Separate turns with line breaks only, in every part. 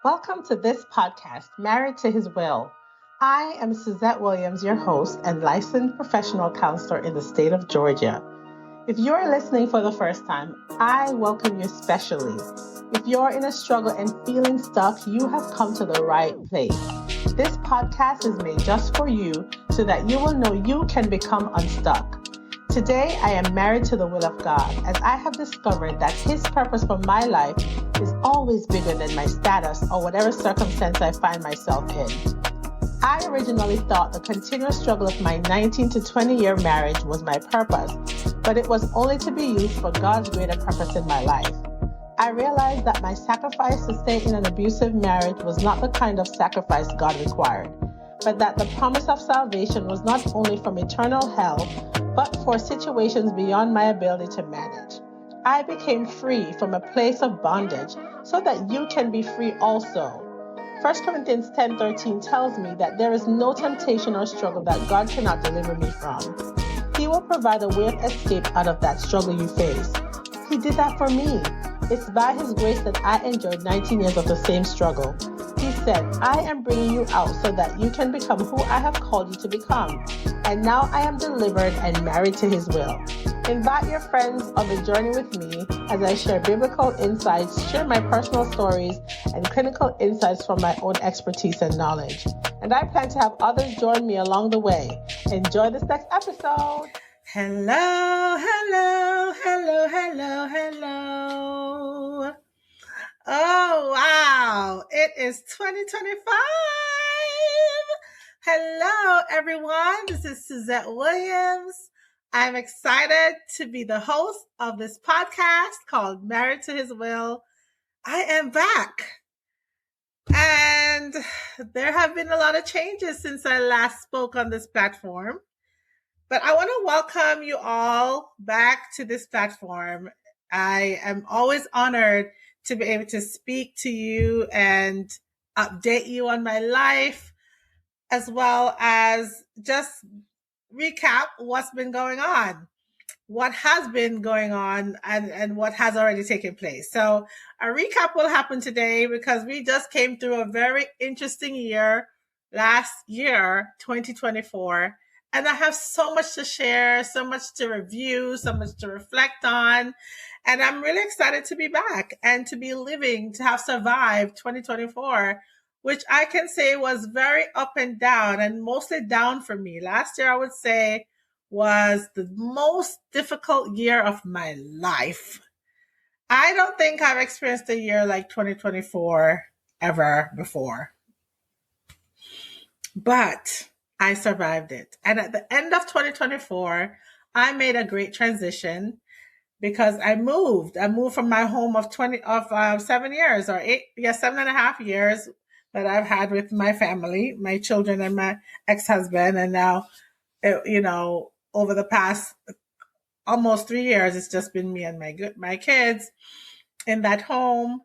Welcome to this podcast, Married to His Will. I am Suzette Williams, your host and licensed professional counselor in the state of Georgia. If you are listening for the first time, I welcome you especially. If you're in a struggle and feeling stuck, you have come to the right place. This podcast is made just for you so that you will know you can become unstuck. Today, I am married to the will of God as I have discovered that His purpose for my life is always bigger than my status or whatever circumstance I find myself in. I originally thought the continuous struggle of my 19 to 20-year marriage was my purpose, but it was only to be used for God's greater purpose in my life. I realized that my sacrifice to stay in an abusive marriage was not the kind of sacrifice God required, but that the promise of salvation was not only from eternal hell, but for situations beyond my ability to manage. I became free from a place of bondage so that you can be free also. 1 Corinthians 10:13 tells me that there is no temptation or struggle that God cannot deliver me from. He will provide a way of escape out of that struggle you face. He did that for me. It's by His grace that I enjoyed 19 years of the same struggle. He said, I am bringing you out so that you can become who I have called you to become. And now I am delivered and married to His will. Invite your friends on the journey with me as I share biblical insights, share my personal stories, and clinical insights from my own expertise and knowledge. And I plan to have others join me along the way. Enjoy this next episode. Hello, hello, hello, hello, hello. Oh, wow. It is 2025. Hello, everyone. This is Suzette Williams. I'm excited to be the host of this podcast called Married to His Will. I am back. And there have been a lot of changes since I last spoke on this platform. But I want to welcome you all back to this platform. I am always honored to be able to speak to you and update you on my life, as well as just recap what's been going on, what has been going on, and what has already taken place. So a recap will happen today because we just came through a very interesting year last year, 2024. And I have so much to share, so much to review, so much to reflect on. And I'm really excited to be back and to be living, to have survived 2024, which I can say was very up and down and mostly down for me. Last year, I would say, was the most difficult year of my life. I don't think I've experienced a year like 2024 ever before. But I survived it. And at the end of 2024, I made a great transition because I moved. I moved from my home of 7 years or 7.5 years that I've had with my family, my children and my ex-husband. And now, over the past almost 3 years, it's just been me and my kids in that home.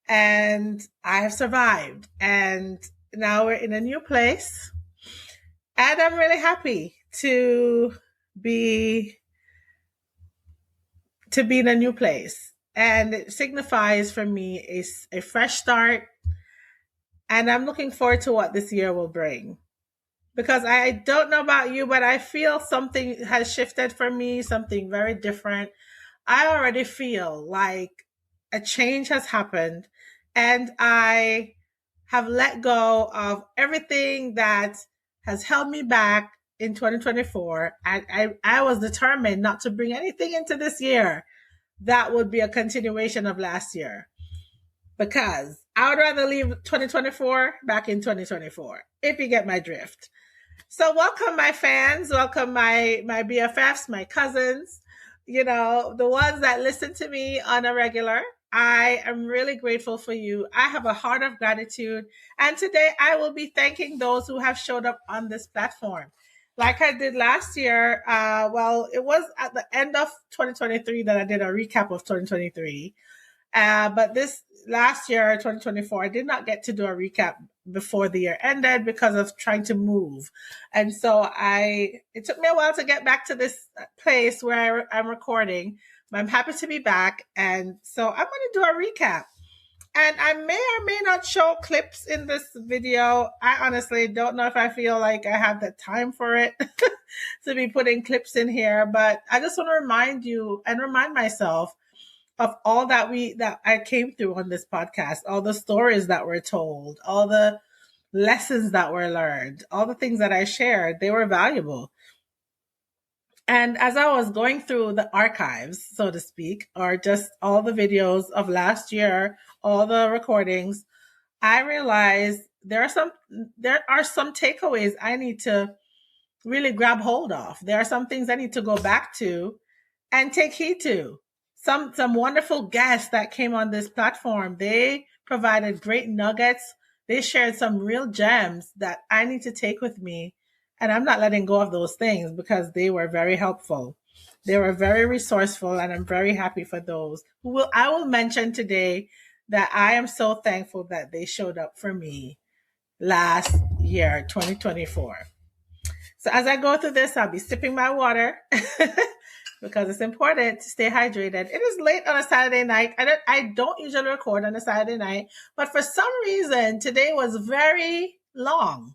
And I have survived. And now we're in a new place. And I'm really happy to be in a new place. And it signifies for me a fresh start. And I'm looking forward to what this year will bring. Because I don't know about you, but I feel something has shifted for me, something very different. I already feel like a change has happened. And I have let go of everything that has held me back in 2024. I was determined not to bring anything into this year that would be a continuation of last year, because I would rather leave 2024 back in 2024, if you get my drift. So welcome my fans, welcome my BFFs, my cousins, the ones that listen to me on a regular. I am really grateful for you. I have a heart of gratitude. And today I will be thanking those who have showed up on this platform. Like I did last year, it was at the end of 2023 that I did a recap of 2023. But this last year, 2024, I did not get to do a recap before the year ended because of trying to move. And so it took me a while to get back to this place where I'm recording. I'm happy to be back. And so I'm going to do a recap. And I may or may not show clips in this video. I honestly don't know if I feel like I have the time for it to be putting clips in here, but I just want to remind you and remind myself of all that I came through on this podcast, all the stories that were told, all the lessons that were learned, all the things that I shared, they were valuable. And as I was going through the archives, so to speak, or just all the videos of last year, all the recordings, I realized there are some takeaways I need to really grab hold of. There are some things I need to go back to and take heed to. Some wonderful guests that came on this platform, they provided great nuggets. They shared some real gems that I need to take with me. And I'm not letting go of those things because they were very helpful. They were very resourceful, and I'm very happy for those I will mention today that I am so thankful that they showed up for me last year, 2024. So as I go through this, I'll be sipping my water because it's important to stay hydrated. It is late on a Saturday night. I don't usually record on a Saturday night, but for some reason, today was very long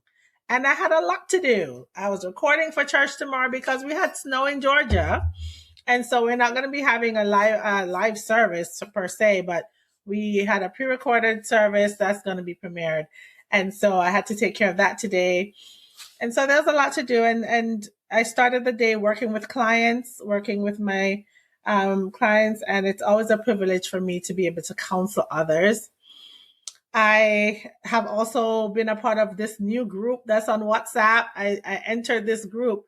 and I had a lot to do. I was recording for church tomorrow because we had snow in Georgia. And so we're not going to be having a live service per se, but we had a pre-recorded service that's going to be premiered. And so I had to take care of that today. And so there's a lot to do. And I started the day working with my clients. And it's always a privilege for me to be able to counsel others. I have also been a part of this new group that's on WhatsApp. I entered this group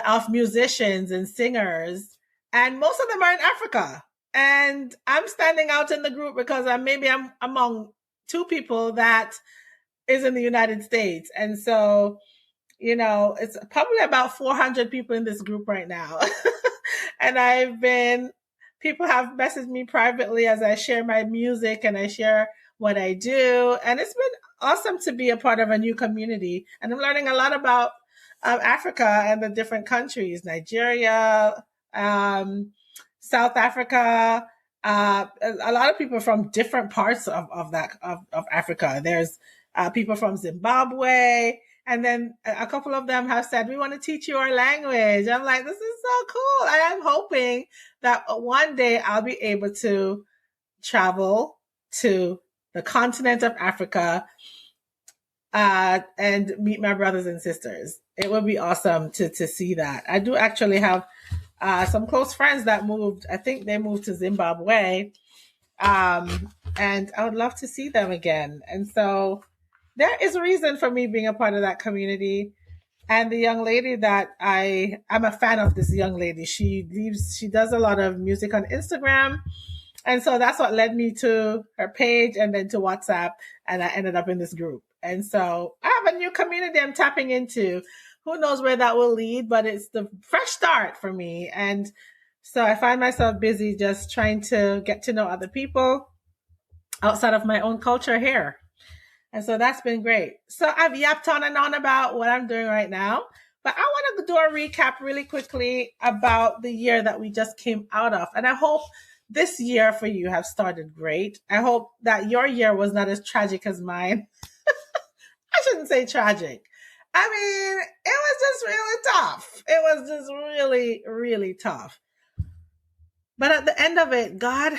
of musicians and singers, and most of them are in Africa. And I'm standing out in the group because I'm among two people that is in the United States. And so, it's probably about 400 people in this group right now. And people have messaged me privately as I share my music and I share what I do. And it's been awesome to be a part of a new community. And I'm learning a lot about Africa and the different countries, Nigeria, South Africa, a lot of people from different parts of Africa. There's people from Zimbabwe. And then a couple of them have said, we want to teach you our language. I'm like, this is so cool. I am hoping that one day I'll be able to travel to the continent of Africa and meet my brothers and sisters. It would be awesome to see that. I do actually have some close friends that moved. I think they moved to Zimbabwe. And I would love to see them again. And so there is a reason for me being a part of that community. And the young lady that I'm a fan of this young lady. She does a lot of music on Instagram. And so that's what led me to her page and then to WhatsApp. And I ended up in this group. And so I have a new community I'm tapping into. Who knows where that will lead, but it's the fresh start for me. And so I find myself busy just trying to get to know other people outside of my own culture here. And so that's been great. So I've yapped on and on about what I'm doing right now, but I want to do a recap really quickly about the year that we just came out of. And I hope this year for you have started great. I hope that your year was not as tragic as mine. I shouldn't say tragic. I mean, it was just really tough. It was just really, really tough. But at the end of it, God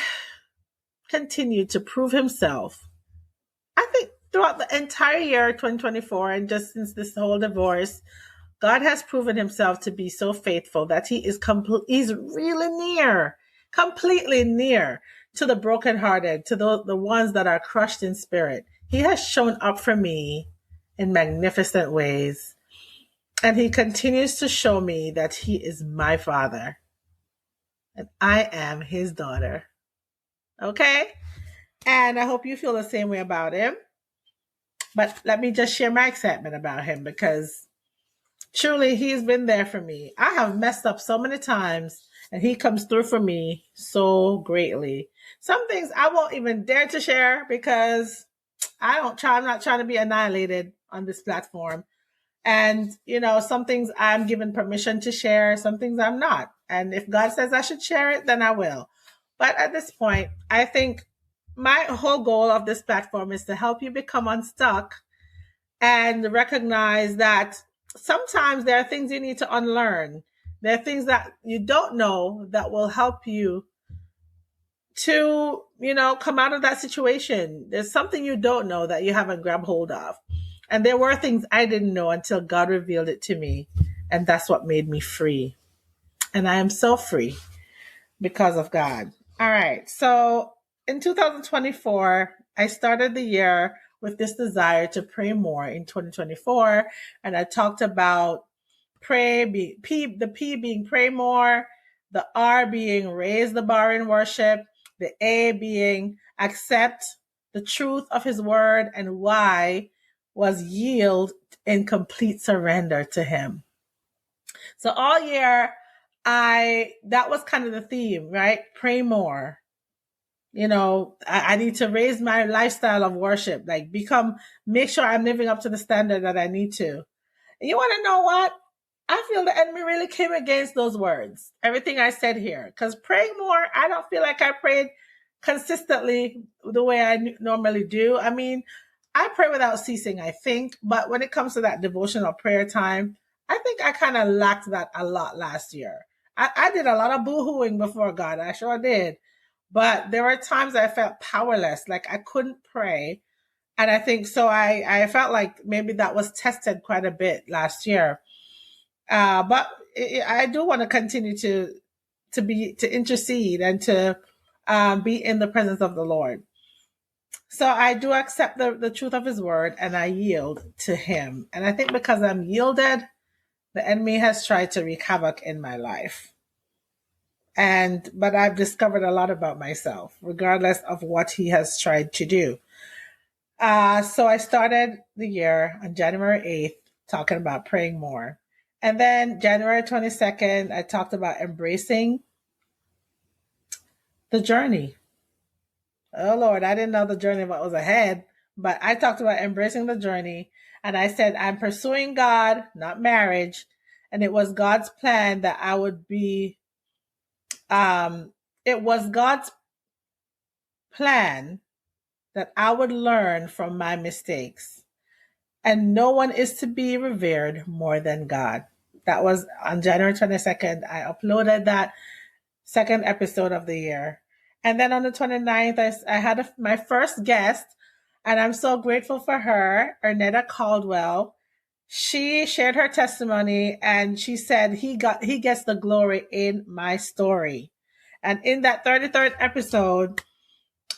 continued to prove himself. I think throughout the entire year 2024 and just since this whole divorce, God has proven himself to be so faithful that he's really near, completely near to the brokenhearted, to the ones that are crushed in spirit. He has shown up for me in magnificent ways. And he continues to show me that he is my father. And I am his daughter. Okay? And I hope you feel the same way about him. But let me just share my excitement about him because truly he's been there for me. I have messed up so many times and he comes through for me so greatly. Some things I won't even dare to share because I'm not trying to be annihilated on this platform. And, some things I'm given permission to share, some things I'm not. And if God says I should share it, then I will. But at this point, I think my whole goal of this platform is to help you become unstuck and recognize that sometimes there are things you need to unlearn. There are things that you don't know that will help you to, come out of that situation. There's something you don't know that you haven't grabbed hold of. And there were things I didn't know until God revealed it to me. And that's what made me free. And I am so free because of God. All right. So in 2024, I started the year with this desire to pray more in 2024. And I talked about the P being pray more, the R being raise the bar in worship, the A being accept the truth of his word, and Y was yield in complete surrender to him. So all year, that was kind of the theme, right? Pray more. I need to raise my lifestyle of worship, make sure I'm living up to the standard that I need to. And you want to know what? I feel the enemy really came against those words, everything I said here. Because praying more, I don't feel like I prayed consistently the way I normally do. I mean, I pray without ceasing, I think. But when it comes to that devotional prayer time, I think I kind of lacked that a lot last year. I did a lot of boo-hooing before God. I sure did. But there were times I felt powerless, like I couldn't pray. And I think so I felt like maybe that was tested quite a bit last year. But I do want to continue to intercede and to be in the presence of the Lord. So I do accept the truth of his word and I yield to him. And I think because I'm yielded, the enemy has tried to wreak havoc in my life. But I've discovered a lot about myself, regardless of what he has tried to do. So I started the year on January 8th, talking about praying more. And then January 22nd, I talked about embracing the journey. Oh, Lord, I didn't know the journey what was ahead, but I talked about embracing the journey. And I said, I'm pursuing God, not marriage. And it was God's plan that I would be, it was God's plan that I would learn from my mistakes. And no one is to be revered more than God. That was on January 22nd. I uploaded that second episode of the year. And then on the 29th, I had my first guest, and I'm so grateful for her, Ernetta Caldwall. She shared her testimony, and she said he gets the glory in my story. And in that 33rd episode,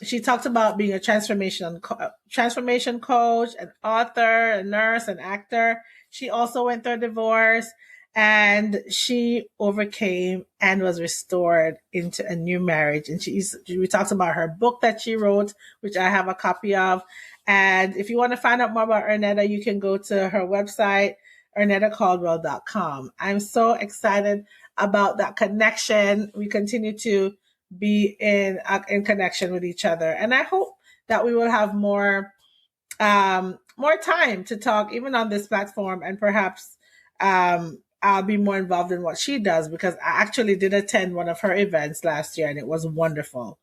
she talked about being a transformation coach, an author, a nurse, an actor. She also went through a divorce, and she overcame and was restored into a new marriage. And we talked about her book that she wrote, which I have a copy of. And if you want to find out more about Ernetta, you can go to her website, ErnettaCaldwall.com. I'm so excited about that connection. We continue to be in connection with each other. And I hope that we will have more time to talk, even on this platform, and perhaps I'll be more involved in what she does, because I actually did attend one of her events last year and it was wonderful.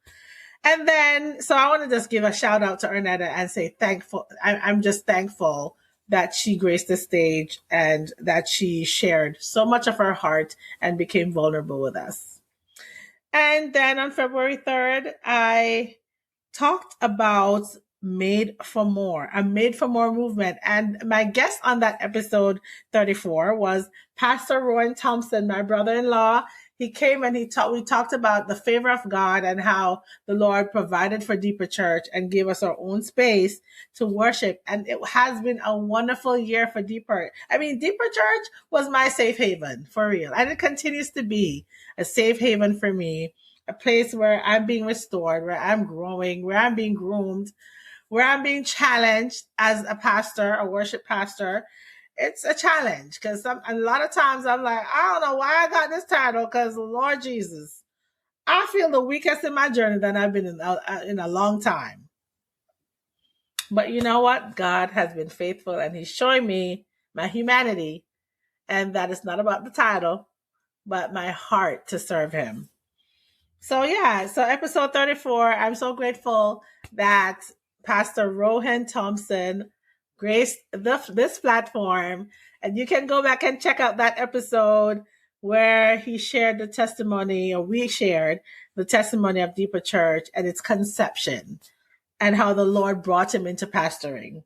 And then, so I want to just give a shout out to Ernetta and say I'm just thankful that she graced the stage and that she shared so much of her heart and became vulnerable with us. And then on February 3rd, I talked about Made for More, a Made for More movement. And my guest on that episode 34 was Pastor Rohan Thompson, my brother-in-law. He came and we talked about the favor of God and how the Lord provided for Deeper Church and gave us our own space to worship. And it has been a wonderful year for Deeper. I mean, Deeper Church was my safe haven, for real. And it continues to be a safe haven for me, a place where I'm being restored, where I'm growing, where I'm being groomed, where I'm being challenged as a pastor, a worship pastor. It's a challenge because a lot of times I'm like, I don't know why I got this title, because Lord Jesus, I feel the weakest in my journey that I've been in a long time. But you know what? God has been faithful, and he's showing me my humanity, and that it's not about the title, but my heart to serve him. So episode 34, I'm so grateful that Pastor Rohan Thompson graced this platform. And you can go back and check out that episode where he shared the testimony, or we shared the testimony of Deeper Church and its conception and how the Lord brought him into pastoring.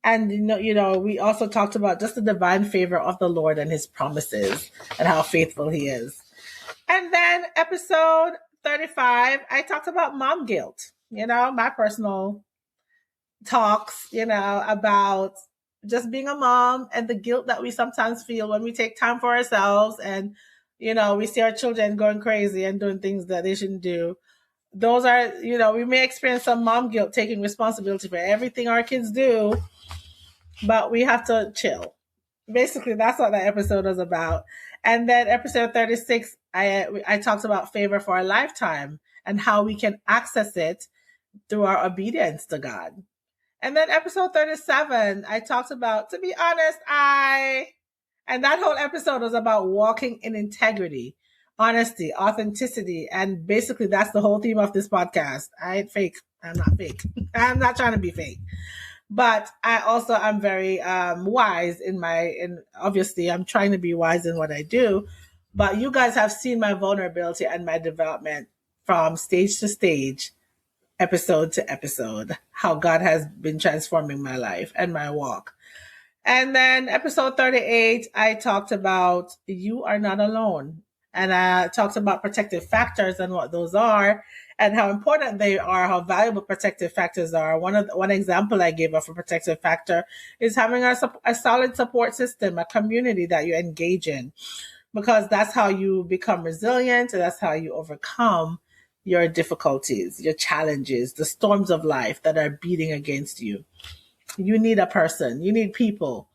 And we also talked about just the divine favor of the Lord and his promises and how faithful he is. And then episode 35, I talked about mom guilt, my personal talks, about just being a mom and the guilt that we sometimes feel when we take time for ourselves and, we see our children going crazy and doing things that they shouldn't do. Those are, we may experience some mom guilt taking responsibility for everything our kids do, but we have to chill. Basically, that's what that episode was about. And then episode 36, I talked about favor for a lifetime and how we can access it through our obedience to God. And then episode 37, I talked about, to be honest, and that whole episode was about walking in integrity, honesty, authenticity. And basically that's the whole theme of this podcast. I ain't fake. I'm not fake. I'm not trying to be fake. But I also am very wise in obviously I'm trying to be wise in what I do. But you guys have seen my vulnerability and my development from stage to stage, episode to episode, how God has been transforming my life and my walk. And then episode 38, I talked about you are not alone. And I talked about protective factors and what those are and how important they are, how valuable protective factors are. One example I gave of a protective factor is having a solid support system, a community that you engage in, because that's how you become resilient and that's how you overcome your difficulties, your challenges, the storms of life that are beating against you. You need a person, you need people,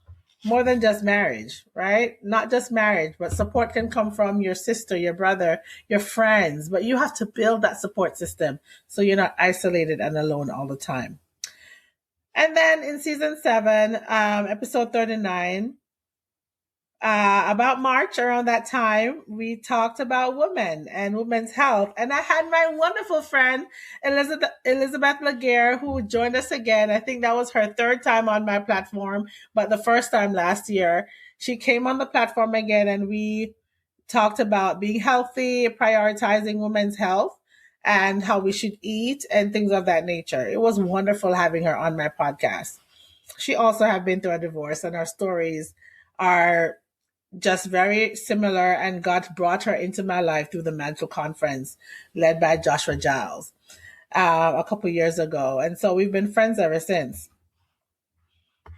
more than just marriage, right? Not just marriage, but support can come from your sister, your brother, your friends, but you have to build that support system so you're not isolated and alone all the time. And then in season 7, episode 39, about March, around that time, we talked about women and women's health. And I had my wonderful friend, Elizabeth Laguerre, who joined us again. I think that was her 3rd time on my platform, but the first time last year. She came on the platform again and we talked about being healthy, prioritizing women's health and how we should eat and things of that nature. It was wonderful having her on my podcast. She also had been through a divorce and our stories are just very similar, and God brought her into my life through the Mantle Conference led by Joshua Giles a couple years ago. And so we've been friends ever since.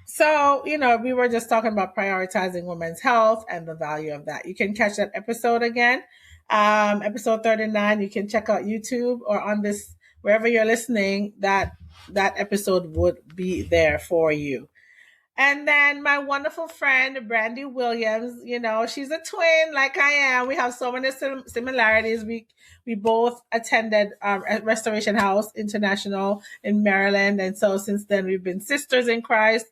So, we were just talking about prioritizing women's health and the value of that. You can catch that episode again. Episode 39, you can check out YouTube or on this, wherever you're listening, that episode would be there for you. And then my wonderful friend, Brandy Williams, she's a twin like I am. We have so many similarities. We both attended Restoration House International in Maryland. And so since then, we've been sisters in Christ.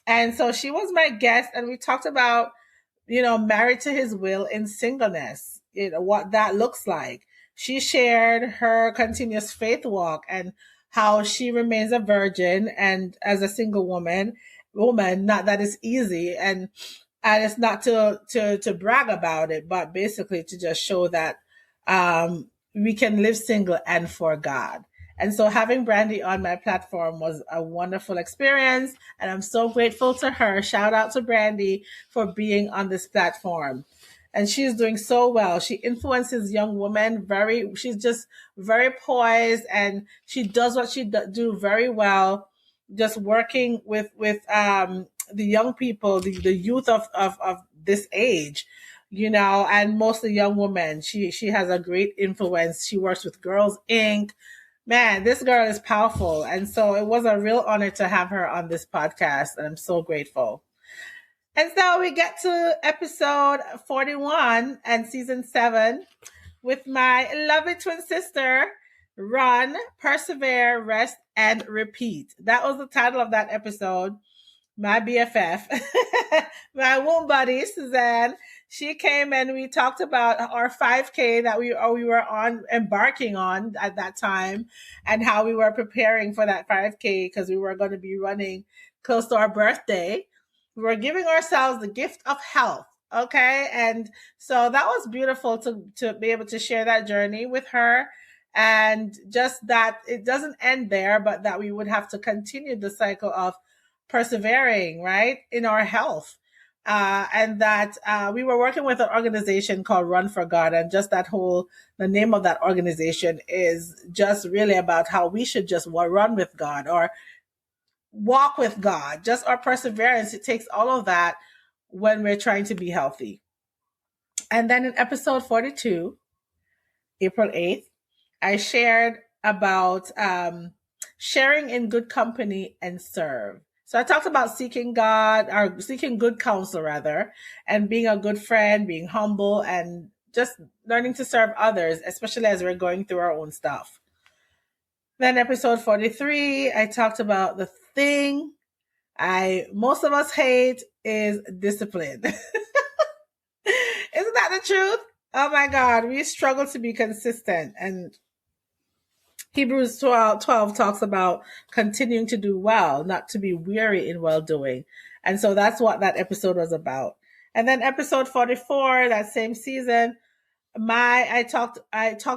And so she was my guest and we talked about, married to his will in singleness, what that looks like. She shared her continuous faith walk and how she remains a virgin and as a single woman, not that it's easy and it's not to brag about it, but basically to just show that we can live single and for God. And so having Brandy on my platform was a wonderful experience and I'm so grateful to her. Shout out to Brandy for being on this platform. And she's doing so well. She influences young women she's just very poised and she does what she do very well. Just working with the young people, the youth of this age, and mostly young women. She has a great influence. She works with Girls Inc. Man, this girl is powerful. And so it was a real honor to have her on this podcast. And I'm so grateful. And so we get to episode 41 and season 7 with my lovely twin sister, Run, Persevere, Rest, and Repeat. That was the title of that episode. My BFF, my womb buddy, Suzanne. She came and we talked about our 5K that we were embarking on at that time, and how we were preparing for that 5K because we were going to be running close to our birthday. We were giving ourselves the gift of health. Okay. And so that was beautiful to be able to share that journey with her. And just that it doesn't end there, but that we would have to continue the cycle of persevering, right, in our health. And that we were working with an organization called Run for God. And just the name of that organization is just really about how we should just run with God or walk with God, just our perseverance. It takes all of that when we're trying to be healthy. And then in episode 42, April 8th, I shared about sharing in good company and serve. So I talked about seeking God, or seeking good counsel rather, and being a good friend, being humble, and just learning to serve others, especially as we're going through our own stuff. Then episode 43, I talked about the thing most of us hate is discipline. Isn't that the truth? Oh my God, we struggle to be consistent. And Hebrews 12 talks about continuing to do well, not to be weary in well-doing. And so that's what that episode was about. And then episode 44, that same season, I talked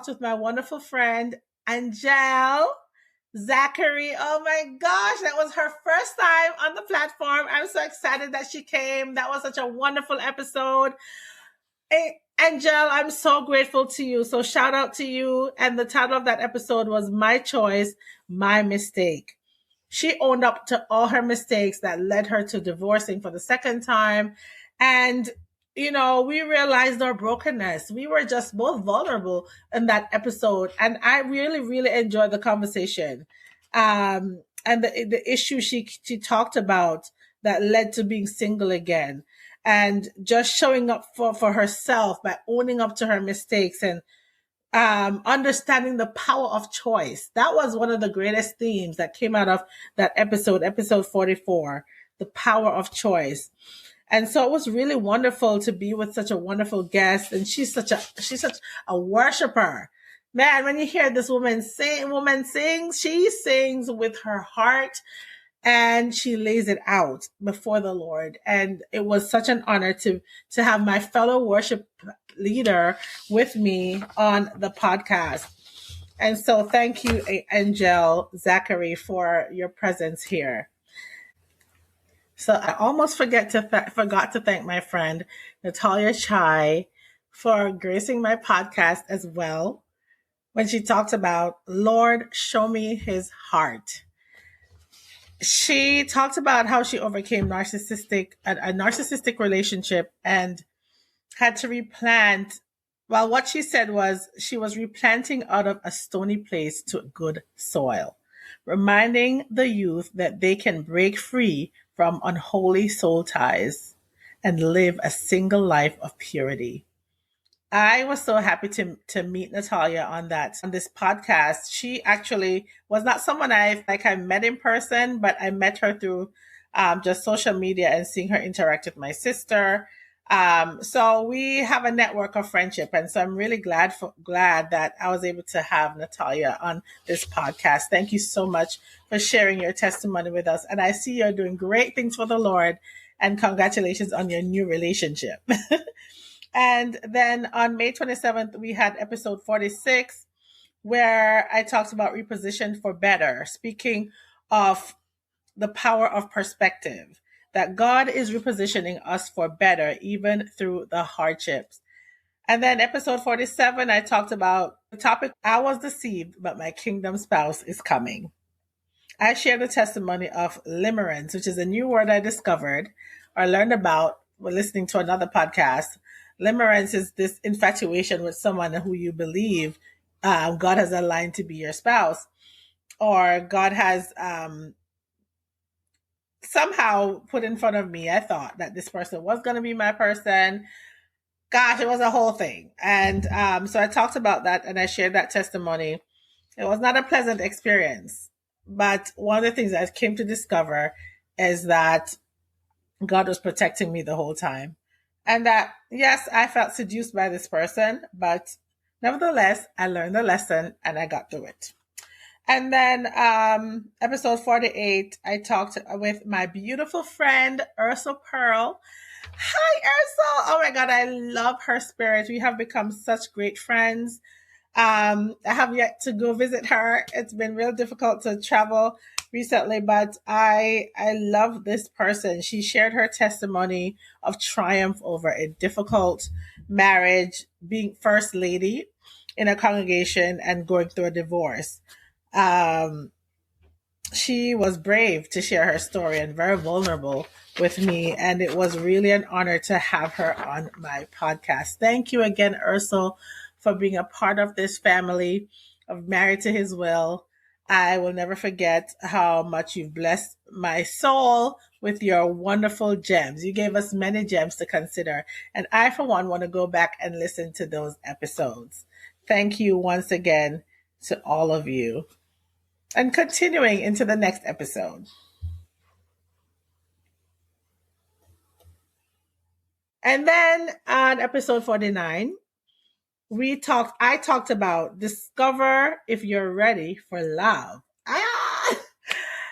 with my wonderful friend, Angelle Zachery. Oh my gosh, that was her first time on the platform. I'm so excited that she came. That was such a wonderful episode. Hey, Angelle, I'm so grateful to you. So shout out to you. And the title of that episode was My Choice, My Mistake. She owned up to all her mistakes that led her to divorcing for the second time. And, we realized our brokenness. We were just both vulnerable in that episode. And I really, really enjoyed the conversation. And the issue she talked about that led to being single again. And just showing up for herself by owning up to her mistakes and understanding the power of choice. That was one of the greatest themes that came out of that episode 44, the power of choice. And so it was really wonderful to be with such a wonderful guest. And she's such a worshiper. Man, when you hear this woman sing, she sings with her heart. And she lays it out before the Lord. And it was such an honor to have my fellow worship leader with me on the podcast. And so thank you, Angelle Zachery, for your presence here. So I almost forgot to thank my friend, Natalia Chai, for gracing my podcast as well, when she talked about, Lord, show me his heart. She talked about how she overcame a narcissistic relationship and had to replant. Well, what she said was she was replanting out of a stony place to good soil, reminding the youth that they can break free from unholy soul ties and live a single life of purity. I was so happy to meet Natalia on this podcast. She actually was not someone I met in person, but I met her through just social media and seeing her interact with my sister. So we have a network of friendship, and so I'm really glad that I was able to have Natalia on this podcast. Thank you so much for sharing your testimony with us, and I see you're doing great things for the Lord. And congratulations on your new relationship. And then on May 27th, we had episode 46, where I talked about reposition for better, speaking of the power of perspective, that God is repositioning us for better, even through the hardships. And then episode 47, I talked about the topic, I was deceived, but my kingdom spouse is coming. I shared the testimony of limerence, which is a new word I discovered or learned about when listening to another podcast. Limerence is this infatuation with someone who you believe God has aligned to be your spouse, or God has somehow put in front of me. I thought that this person was going to be my person. Gosh, it was a whole thing. And so I talked about that and I shared that testimony. It was not a pleasant experience, but one of the things I came to discover is that God was protecting me the whole time. And that, yes, I felt seduced by this person, but nevertheless, I learned the lesson and I got through it. And then episode 48, I talked with my beautiful friend, Earsel Pearl. Hi, Earsel. Oh my God, I love her spirit. We have become such great friends. I have yet to go visit her. It's been real difficult to travel recently, but I love this person. She shared her testimony of triumph over a difficult marriage, being first lady in a congregation and going through a divorce. She was brave to share her story and very vulnerable with me. And it was really an honor to have her on my podcast. Thank you again, Earsel, for being a part of this family of Married to His Will. I will never forget how much you've blessed my soul with your wonderful gems. You gave us many gems to consider. And I, for one, want to go back and listen to those episodes. Thank you once again to all of you. And continuing into the next episode. And then on episode 49, I talked about discover if you're ready for love.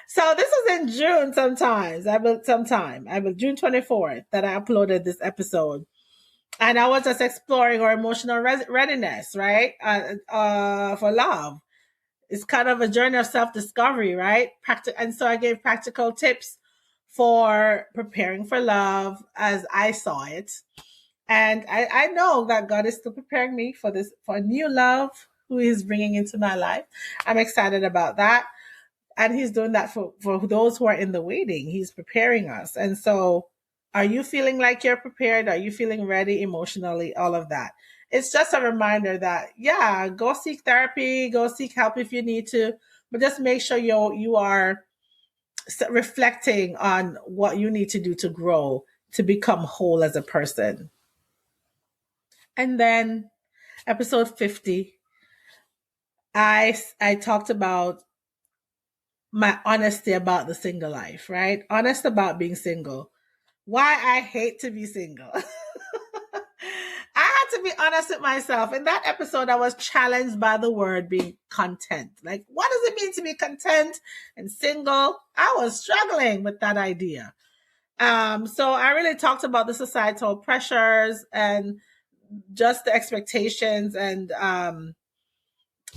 So this was in June June 24th that I uploaded this episode. And I was just exploring our emotional readiness, right? For love. It's kind of a journey of self-discovery, right? And so I gave practical tips for preparing for love as I saw it. And I know that God is still preparing me for a new love who He's bringing into my life. I'm excited about that. And He's doing that for those who are in the waiting. He's preparing us. And so are you feeling like you're prepared? Are you feeling ready emotionally? All of that. It's just a reminder that, yeah, go seek therapy, go seek help if you need to, but just make sure you are reflecting on what you need to do to grow, to become whole as a person. And then episode 50, I talked about my honesty about the single life, right? Honest about being single. Why I hate to be single. I had to be honest with myself. In that episode, I was challenged by the word being content. Like, what does it mean to be content and single? I was struggling with that idea. So I really talked about the societal pressures and just the expectations and,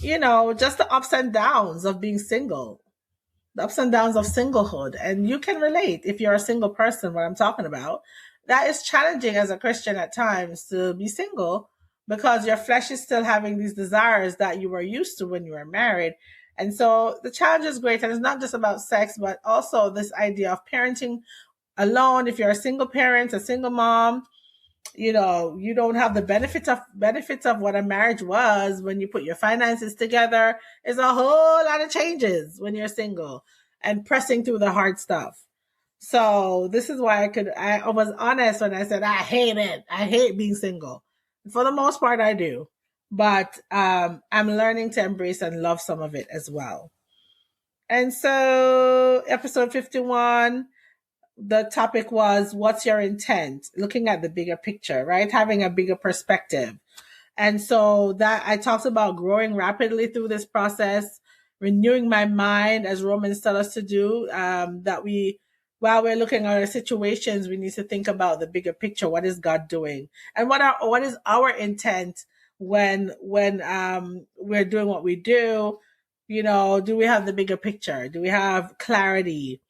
just the ups and downs of being single, the ups and downs of singlehood. And you can relate if you're a single person, what I'm talking about. That is challenging as a Christian at times to be single because your flesh is still having these desires that you were used to when you were married. And so the challenge is great. And it's not just about sex, but also this idea of parenting alone. If you're a single parent, a single mom, you don't have the benefits of what a marriage was when you put your finances together. It's a whole lot of changes when you're single and pressing through the hard stuff. So this is why I was honest when I said, I hate it. I hate being single. For the most part, I do. But I'm learning to embrace and love some of it as well. And so episode 51, the topic was, what's your intent? Looking at the bigger picture, right? Having a bigger perspective. And so that I talked about growing rapidly through this process, renewing my mind as Romans tell us to do, while we're looking at our situations, we need to think about the bigger picture. What is God doing? And what is our intent when we're doing what we do? Do we have the bigger picture? Do we have clarity,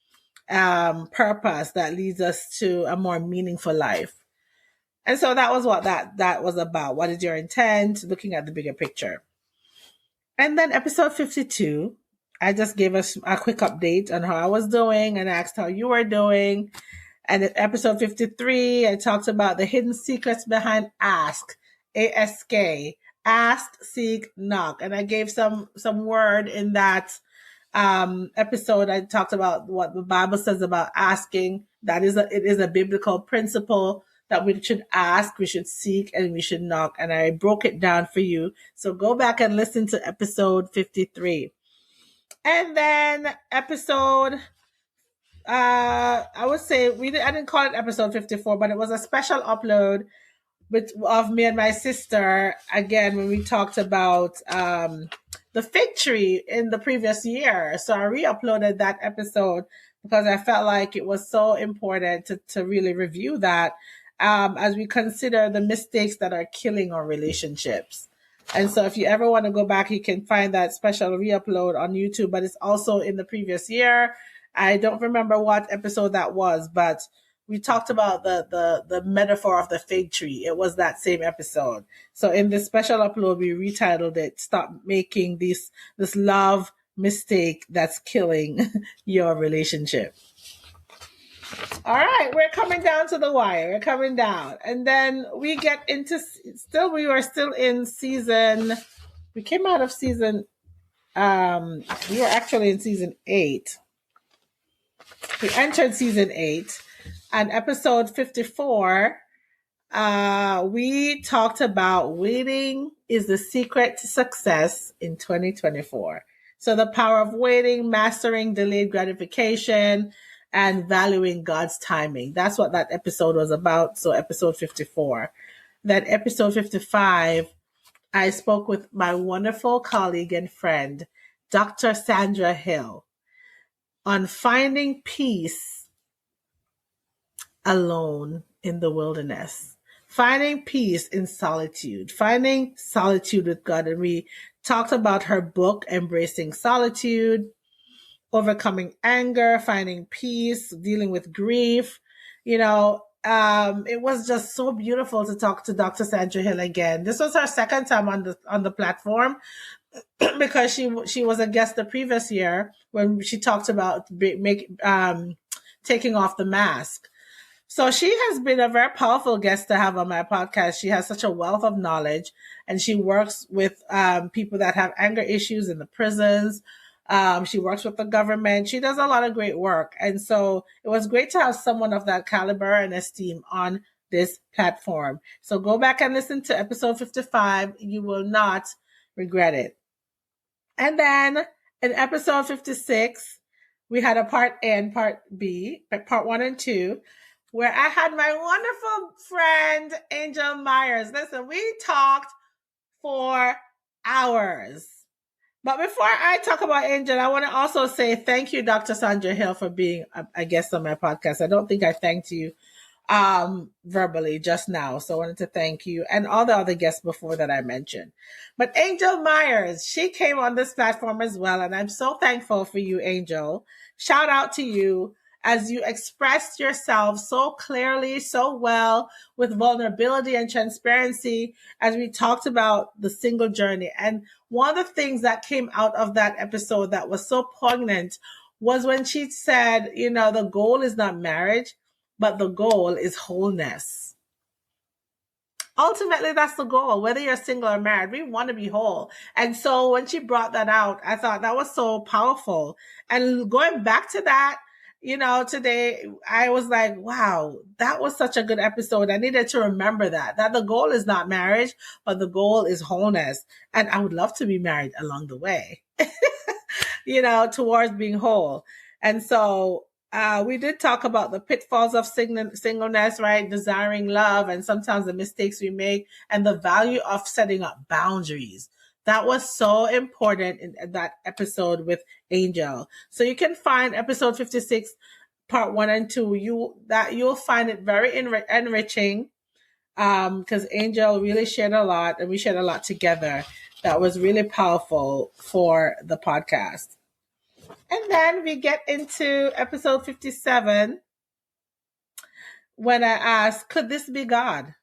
purpose that leads us to a more meaningful life? And so that was what that was about. What is your intent? Looking at the bigger picture. And then episode 52, I just gave us a quick update on how I was doing and asked how you were doing. And in episode 53, I talked about the hidden secrets behind ask, A-S-K, ask, seek, knock. And I gave some word in that episode. I talked about what the Bible says about asking. It is a biblical principle that we should ask, we should seek, and we should knock. And I broke it down for you. So go back and listen to episode 53. And then episode I would say I didn't call it episode 54, but it was a special upload of me and my sister again when we talked about the fig tree in the previous year. So I re-uploaded that episode because I felt like it was so important to really review that as we consider the mistakes that are killing our relationships. And so if you ever want to go back, you can find that special re-upload on YouTube, but it's also in the previous year. I don't remember what episode that was, but we talked about the metaphor of the fig tree. It was that same episode. So in this special upload, we retitled it, Stop Making this Love Mistake That's Killing Your Relationship. All right, we're coming down to the wire. We're coming down. And then we get into, we were still in season, we came out of season, we were actually in season 8. We entered season 8. And episode 54, we talked about waiting is the secret to success in 2024. So the power of waiting, mastering delayed gratification, and valuing God's timing. That's what that episode was about. So episode 54. Then episode 55, I spoke with my wonderful colleague and friend, Dr. Sandra Hill, on finding peace alone in the wilderness, finding peace in solitude, finding solitude with God. And we talked about her book, Embracing Solitude, overcoming anger, finding peace, dealing with grief. It was just so beautiful to talk to Dr. Sandra Hill again. This was her second time on the platform because she was a guest the previous year when she talked about taking off the mask. So she has been a very powerful guest to have on my podcast. She has such a wealth of knowledge, and she works with people that have anger issues in the prisons. She works with the government. She does a lot of great work. And so it was great to have someone of that caliber and esteem on this platform. So go back and listen to episode 55. You will not regret it. And then in episode 56, we had a part A and part B, part 1 and 2, where I had my wonderful friend, Angelle Myers. Listen, we talked for hours. But before I talk about Angel, I want to also say thank you, Dr. Sandra Hill, for being a guest on my podcast. I don't think I thanked you verbally just now. So I wanted to thank you and all the other guests before that I mentioned. But Angelle Myers, she came on this platform as well. And I'm so thankful for you, Angel. Shout out to you as you expressed yourself so clearly, so well, with vulnerability and transparency, as we talked about the single journey. And one of the things that came out of that episode that was so poignant was when she said, the goal is not marriage, but the goal is wholeness. Ultimately, that's the goal. Whether you're single or married, we want to be whole. And so when she brought that out, I thought that was so powerful. And going back to that, today I was like, wow, that was such a good episode. I needed to remember that the goal is not marriage, but the goal is wholeness. And I would love to be married along the way, towards being whole. And so we did talk about the pitfalls of singleness, right? Desiring love and sometimes the mistakes we make and the value of setting up boundaries. That was so important in that episode with Angel. So you can find episode 56, part 1 and 2. You'll find it very enriching because Angel really shared a lot and we shared a lot together. That was really powerful for the podcast. And then we get into episode 57 when I asked, could this be God?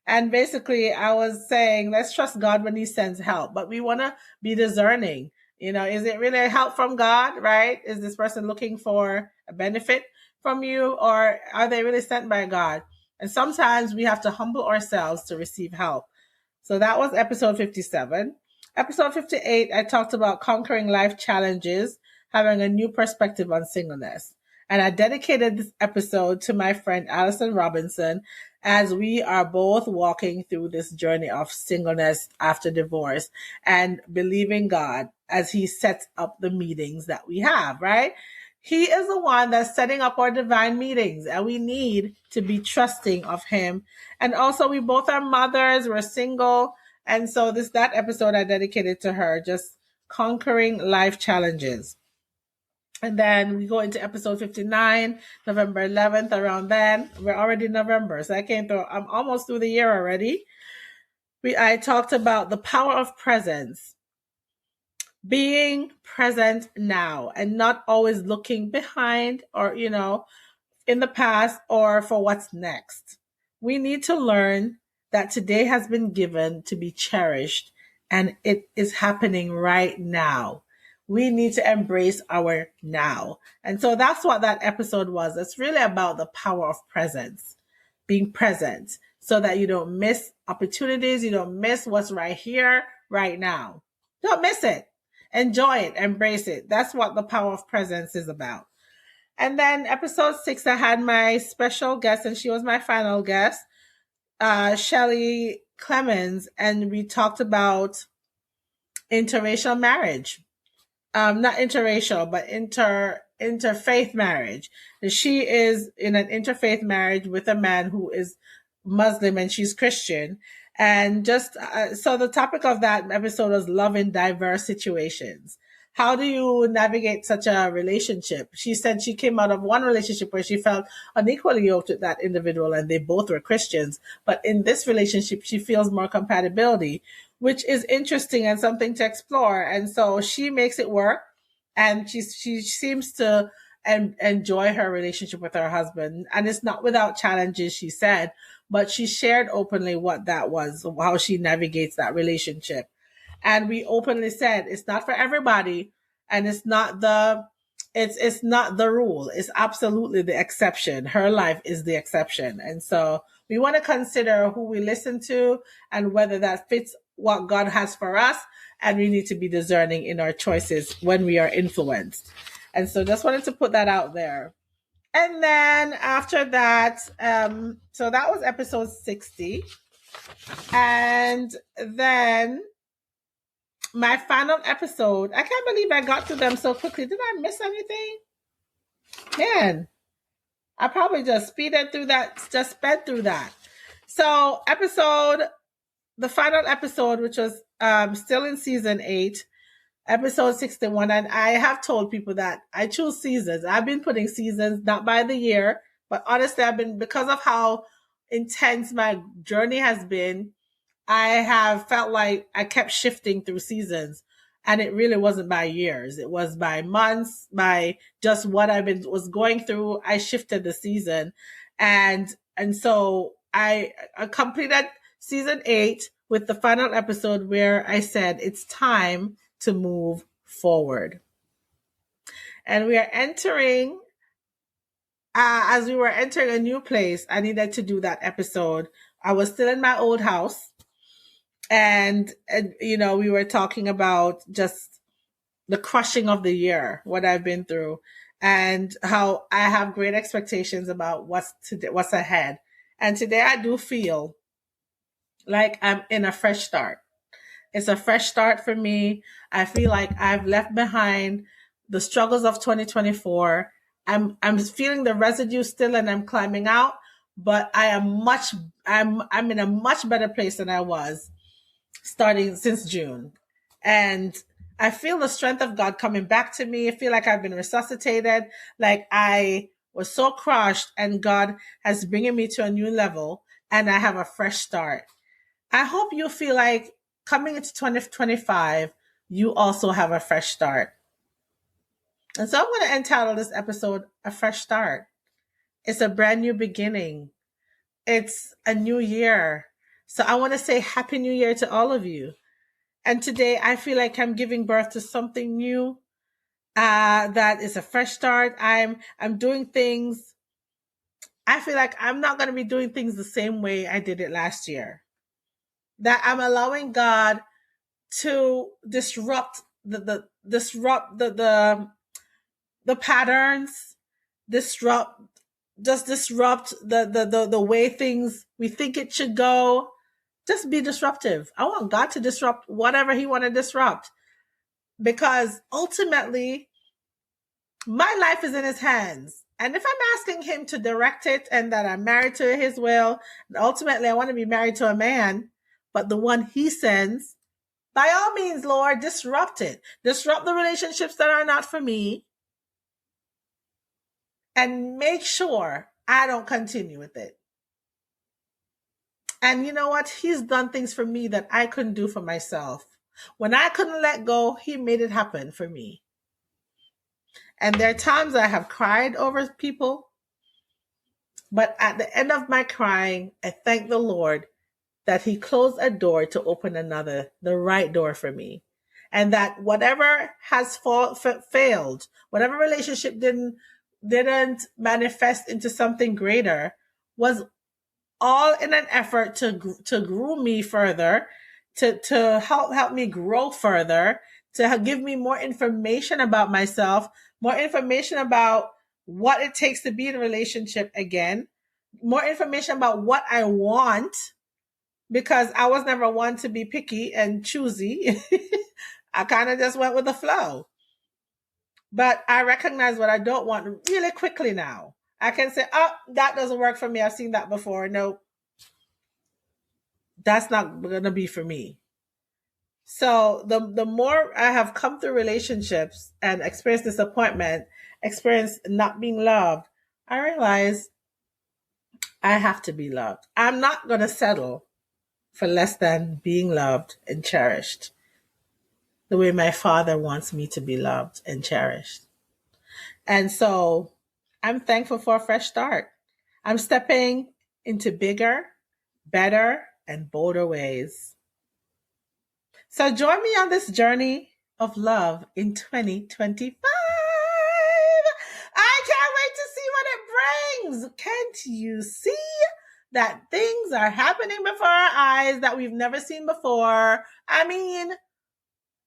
And basically, I was saying, let's trust God when he sends help. But we want to be discerning. Is it really a help from God, right? Is this person looking for a benefit from you? Or are they really sent by God? And sometimes we have to humble ourselves to receive help. So that was episode 57. Episode 58, I talked about conquering life challenges, having a new perspective on singleness. And I dedicated this episode to my friend Allison Robinson as we are both walking through this journey of singleness after divorce and believing God as he sets up the meetings that we have, right? He is the one that's setting up our divine meetings, and we need to be trusting of him. And also, we both are mothers, we're single. And so that episode I dedicated to her, just conquering life challenges. And then we go into episode 59, November 11th, around then. We're already in November, so I'm almost through the year already. I talked about the power of presence. Being present now and not always looking behind or, in the past or for what's next. We need to learn that today has been given to be cherished and it is happening right now. We need to embrace our now. And so that's what that episode was. It's really about the power of presence, being present so that you don't miss opportunities. You don't miss what's right here, right now. Don't miss it. Enjoy it. Embrace it. That's what the power of presence is about. And then episode 6, I had my special guest, and she was my final guest, Chellee Clemmons, and we talked about interracial marriage. Not interracial, but interfaith marriage. And she is in an interfaith marriage with a man who is Muslim and she's Christian. And just so the topic of that episode was love in diverse situations. How do you navigate such a relationship? She said she came out of one relationship where she felt unequally yoked with that individual and they both were Christians. But in this relationship, she feels more compatibility, which is interesting and something to explore. And so she makes it work. And she seems to enjoy her relationship with her husband. And it's not without challenges, she said, but she shared openly what that was, how she navigates that relationship. And we openly said it's not for everybody, and it's not the rule. It's absolutely the exception. Her life is the exception. And so we want to consider who we listen to and whether that fits what God has for us. And we need to be discerning in our choices when we are influenced. And so just wanted to put that out there. And then after that, so that was episode 60. And then my final episode, I can't believe I got to them so quickly. Did I miss anything? Man, I probably just sped through that. So the final episode, which was still in season 8, episode 61. And I have told people that I choose seasons. I've been putting seasons, not by the year, but honestly, because of how intense my journey has been, I have felt like I kept shifting through seasons, and it really wasn't by years. It was by months, by just what was going through. I shifted the season, and so I completed season 8 with the final episode where I said it's time to move forward. And we are entering, as we were entering a new place, I needed to do that episode. I was still in my old house. And we were talking about just the crushing of the year, what I've been through, and how I have great expectations about what's ahead. And today I do feel like I'm in a fresh start. It's a fresh start for me. I feel like I've left behind the struggles of 2024. I'm feeling the residue still, and I'm climbing out, but I'm in a much better place than I was starting since June. And I feel the strength of God coming back to me. I feel like I've been resuscitated, like I was so crushed, and God has bringing me to a new level, and I have a fresh start. I hope you feel like coming into 2025, you also have a fresh start. And so I'm going to entitle this episode A Fresh Start. It's a brand new beginning. It's a new year. So I want to say Happy New Year to all of you. And today I feel like I'm giving birth to something new. That is a fresh start. I'm doing things. I feel like I'm not going to be doing things the same way I did it last year. That I'm allowing God to disrupt the patterns, disrupt the way things we think it should go. Just be disruptive. I want God to disrupt whatever he want to disrupt, because ultimately my life is in his hands. And if I'm asking him to direct it and that I'm married to his will, and ultimately I want to be married to a man, but the one he sends, by all means, Lord, disrupt it. Disrupt the relationships that are not for me. And make sure I don't continue with it. And you know what? He's done things for me that I couldn't do for myself. When I couldn't let go, he made it happen for me. And there are times I have cried over people. But at the end of my crying, I thank the Lord that he closed a door to open another, the right door for me. And that whatever has failed, whatever relationship didn't manifest into something greater, was all in an effort to groom me further, to help me grow further, to give me more information about myself, more information about what it takes to be in a relationship again, more information about what I want, because I was never one to be picky and choosy. I kind of just went with the flow. But I recognize what I don't want really quickly now. I can say, oh, that doesn't work for me. I've seen that before. No, that's not going to be for me. So the more I have come through relationships and experienced disappointment, experienced not being loved, I realize I have to be loved. I'm not going to settle for less than being loved and cherished the way my Father wants me to be loved and cherished. And so I'm thankful for a fresh start. I'm stepping into bigger, better, and bolder ways. So join me on this journey of love in 2025. I can't wait to see what it brings. Can't you see that things are happening before our eyes that we've never seen before? I mean,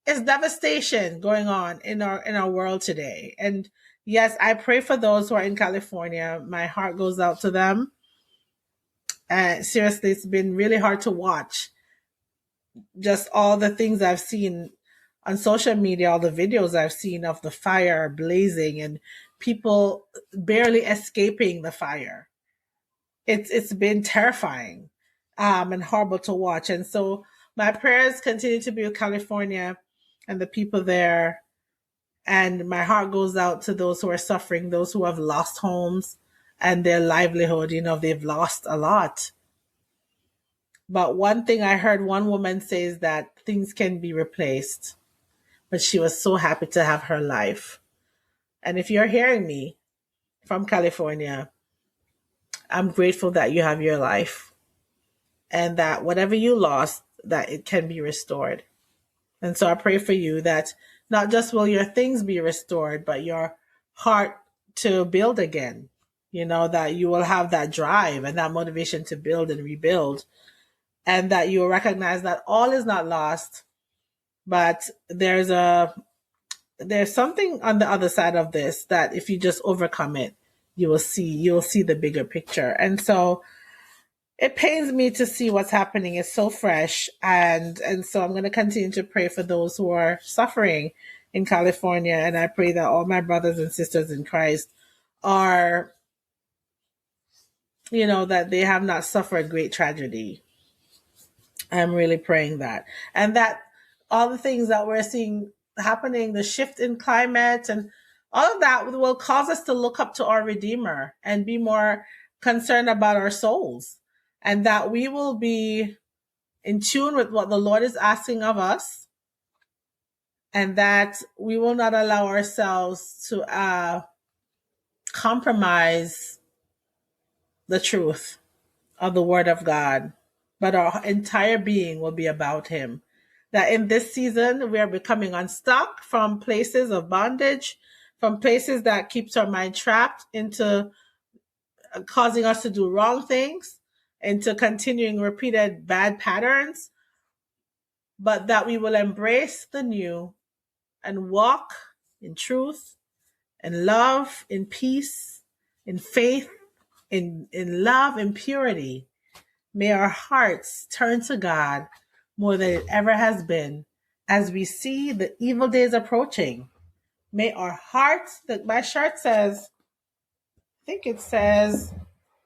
it's devastation going on in our world today. And yes, I pray for those who are in California. My heart goes out to them. Seriously, it's been really hard to watch. Just all the things I've seen on social media, all the videos I've seen of the fire blazing and people barely escaping the fire. It's been terrifying and horrible to watch. And so my prayers continue to be with California and the people there. And my heart goes out to those who are suffering, those who have lost homes and their livelihood. You know, they've lost a lot. But one thing I heard one woman say is that things can be replaced. But she was so happy to have her life. And if you're hearing me from California, I'm grateful that you have your life. And that whatever you lost, that it can be restored. And so I pray for you that not just will your things be restored, but your heart to build again. You know, that you will have that drive and that motivation to build and rebuild. And that you will recognize that all is not lost, but there's something on the other side of this that if you just overcome it, you'll see the bigger picture. And so it pains me to see what's happening. It's so fresh. And so I'm going to continue to pray for those who are suffering in California. And I pray that all my brothers and sisters in Christ are, you know, that they have not suffered great tragedy. I'm really praying that. And that all the things that we're seeing happening, the shift in climate and all of that will cause us to look up to our Redeemer and be more concerned about our souls. And that we will be in tune with what the Lord is asking of us. And that we will not allow ourselves to compromise the truth of the Word of God. But our entire being will be about Him. That in this season, we are becoming unstuck from places of bondage, from places that keeps our mind trapped into causing us to do wrong things, into continuing repeated bad patterns, but that we will embrace the new and walk in truth, in love, in peace, in faith, in love, in purity. May our hearts turn to God more than it ever has been as we see the evil days approaching. May our hearts, my shirt says, I think it says,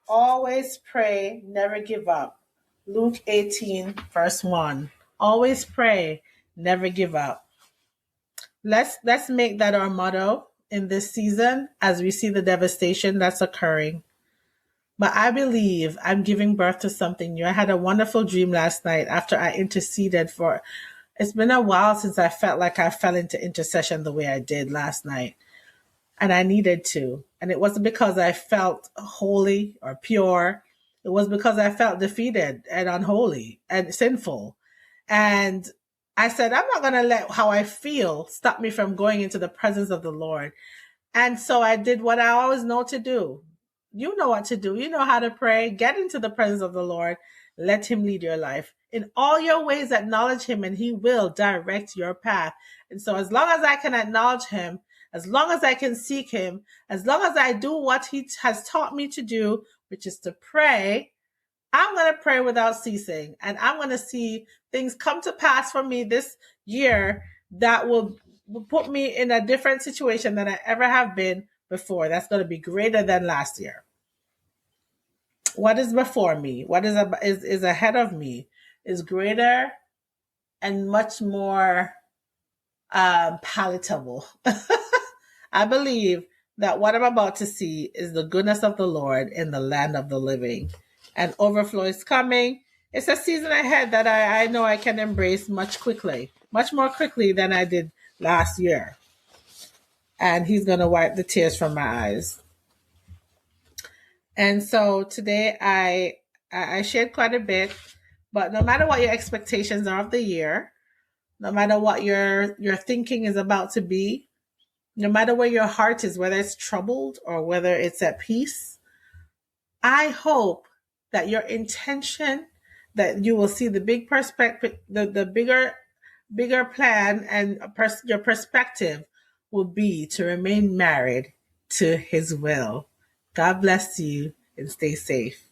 always pray, never give up. Luke 18, verse 1. Always pray, never give up. Let's make that our motto in this season as we see the devastation that's occurring. But I believe I'm giving birth to something new. I had a wonderful dream last night after I interceded for. It's been a while since I felt like I fell into intercession the way I did last night. And I needed to. And it wasn't because I felt holy or pure. It was because I felt defeated and unholy and sinful. And I said, I'm not going to let how I feel stop me from going into the presence of the Lord. And so I did what I always know to do. You know what to do. You know how to pray. Get into the presence of the Lord. Let him lead your life. In all your ways, acknowledge him and he will direct your path. And so as long as I can acknowledge him, as long as I can seek him, as long as I do what he has taught me to do, which is to pray, I'm going to pray without ceasing. And I'm going to see things come to pass for me this year that will put me in a different situation than I ever have been before. That's going to be greater than last year. What is before me, what is ahead of me, is greater and much more palatable. I believe that what I'm about to see is the goodness of the Lord in the land of the living. And overflow is coming. It's a season ahead that I know I can embrace much more quickly than I did last year. And he's going to wipe the tears from my eyes. And so today I shared quite a bit, but no matter what your expectations are of the year, no matter what your thinking is about to be, no matter where your heart is, whether it's troubled or whether it's at peace, I hope that your intention, that you will see the big perspective, the bigger plan, and your perspective will be to remain married to his will. God bless you and stay safe.